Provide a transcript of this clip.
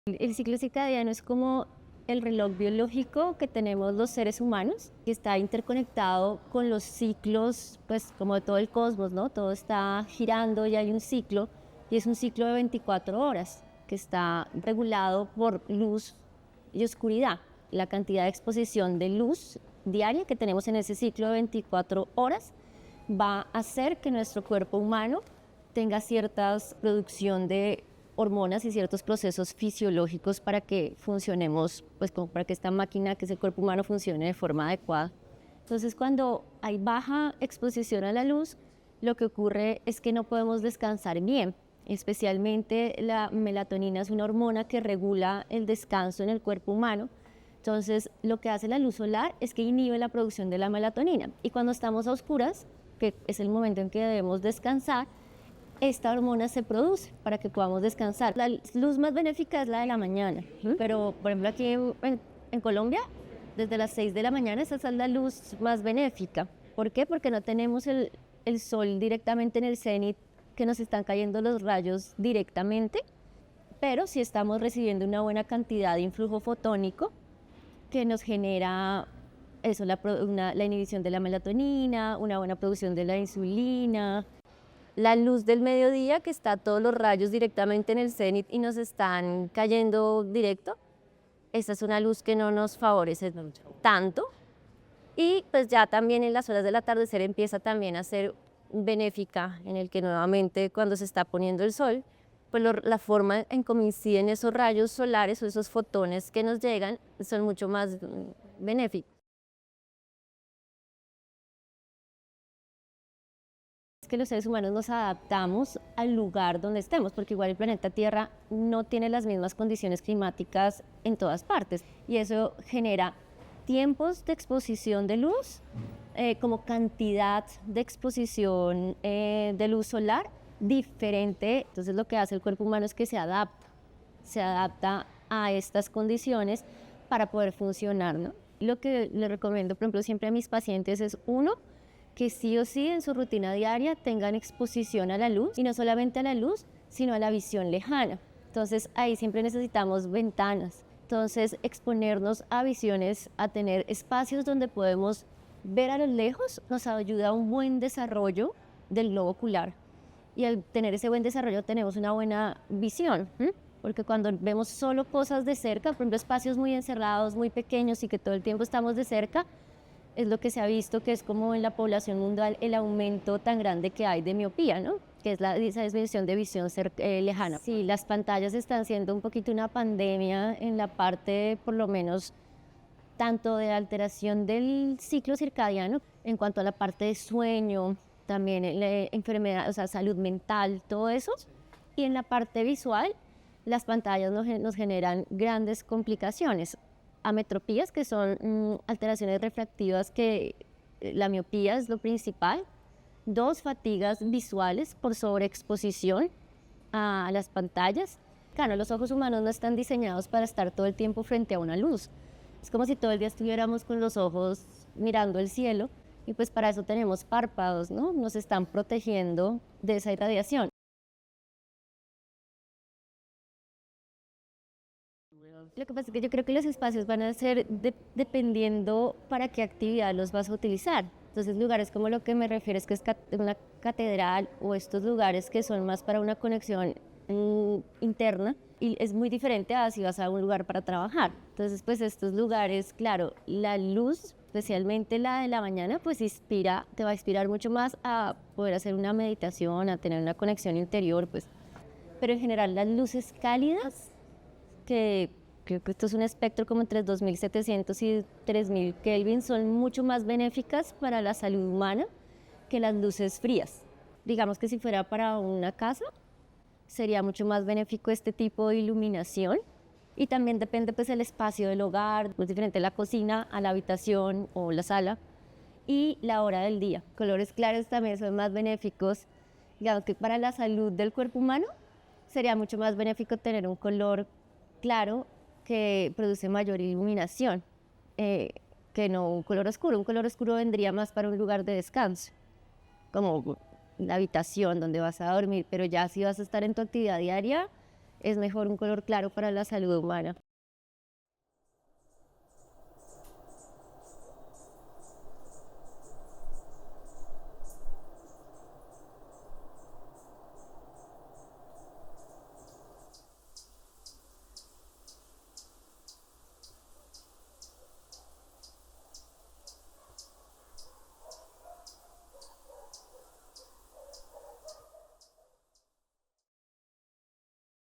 El ciclo circadiano es como el reloj biológico que tenemos los seres humanos, que está interconectado con los ciclos, pues como de todo el cosmos, ¿no? Todo está girando y hay un ciclo, y es un ciclo de 24 horas, que está regulado por luz y oscuridad. La cantidad de exposición de luz diaria que tenemos en ese ciclo de 24 horas va a hacer que nuestro cuerpo humano tenga cierta producción de hormonas y ciertos procesos fisiológicos para que funcionemos, pues como para que esta máquina que es el cuerpo humano funcione de forma adecuada. Entonces, cuando hay baja exposición a la luz, lo que ocurre es que no podemos descansar bien. Especialmente la melatonina es una hormona que regula el descanso en el cuerpo humano. Entonces, lo que hace la luz solar es que inhibe la producción de la melatonina. Y cuando estamos a oscuras, que es el momento en que debemos descansar, esta hormona se produce para que podamos descansar. La luz más benéfica es la de la mañana, pero por ejemplo aquí en Colombia, desde las 6 de la mañana esa es la luz más benéfica. ¿Por qué? Porque no tenemos el sol directamente en el cenit, que nos están cayendo los rayos directamente, pero sí estamos recibiendo una buena cantidad de influjo fotónico que nos genera eso, la inhibición de la melatonina, una buena producción de la insulina. La luz del mediodía, que está todos los rayos directamente en el cenit y nos están cayendo directo, esta es una luz que no nos favorece tanto. Y pues ya también en las horas del atardecer empieza también a ser benéfica, en el que nuevamente cuando se está poniendo el sol, pues la forma en cómo inciden esos rayos solares o esos fotones que nos llegan son mucho más benéficos. Es que los seres humanos nos adaptamos al lugar donde estemos, porque igual el planeta Tierra no tiene las mismas condiciones climáticas en todas partes, y eso genera tiempos de exposición de luz, como cantidad de exposición de luz solar diferente. Entonces lo que hace el cuerpo humano es que se adapta a estas condiciones para poder funcionar, ¿no? Lo que le recomiendo, por ejemplo, siempre a mis pacientes es, uno, que sí o sí en su rutina diaria tengan exposición a la luz, y no solamente a la luz, sino a la visión lejana. Entonces ahí siempre necesitamos ventanas. Entonces exponernos a visiones, a tener espacios donde podemos ver a lo lejos, nos ayuda a un buen desarrollo del globo ocular. Y al tener ese buen desarrollo tenemos una buena visión, porque cuando vemos solo cosas de cerca, por ejemplo espacios muy encerrados, muy pequeños y que todo el tiempo estamos de cerca, es lo que se ha visto que es como en la población mundial el aumento tan grande que hay de miopía, ¿no? Que es esa disminución de visión lejana. Sí, las pantallas están siendo un poquito una pandemia en la parte, por lo menos, tanto de alteración del ciclo circadiano, en cuanto a la parte de sueño, también enfermedad, o sea, salud mental, todo eso. Y en la parte visual, las pantallas nos generan grandes complicaciones. Ametropías, que son alteraciones refractivas, que la miopía es lo principal. Dos, fatigas visuales por sobreexposición a las pantallas. Claro, los ojos humanos no están diseñados para estar todo el tiempo frente a una luz. Es como si todo el día estuviéramos con los ojos mirando el cielo, y pues para eso tenemos párpados, ¿no? Nos están protegiendo de esa irradiación. Lo que pasa es que yo creo que los espacios van a ser dependiendo para qué actividad los vas a utilizar. Entonces, lugares como lo que me refiero es que es una catedral, o estos lugares que son más para una conexión interna, y es muy diferente a si vas a un lugar para trabajar. Entonces, pues estos lugares, claro, la luz, especialmente la de la mañana, pues te va a inspirar mucho más a poder hacer una meditación, a tener una conexión interior, pues. Pero en general las luces cálidas, que creo que esto es un espectro como entre 2700 y 3000 Kelvin, son mucho más benéficas para la salud humana que las luces frías. Digamos que si fuera para una casa, sería mucho más benéfico este tipo de iluminación, y también depende pues el espacio del hogar, es diferente la cocina a la habitación o la sala, y la hora del día. Colores claros también son más benéficos. Digamos que para la salud del cuerpo humano sería mucho más benéfico tener un color claro que produce mayor iluminación, que no un color oscuro. Un color oscuro vendría más para un lugar de descanso, como la habitación donde vas a dormir, pero ya si vas a estar en tu actividad diaria, es mejor un color claro para la salud humana.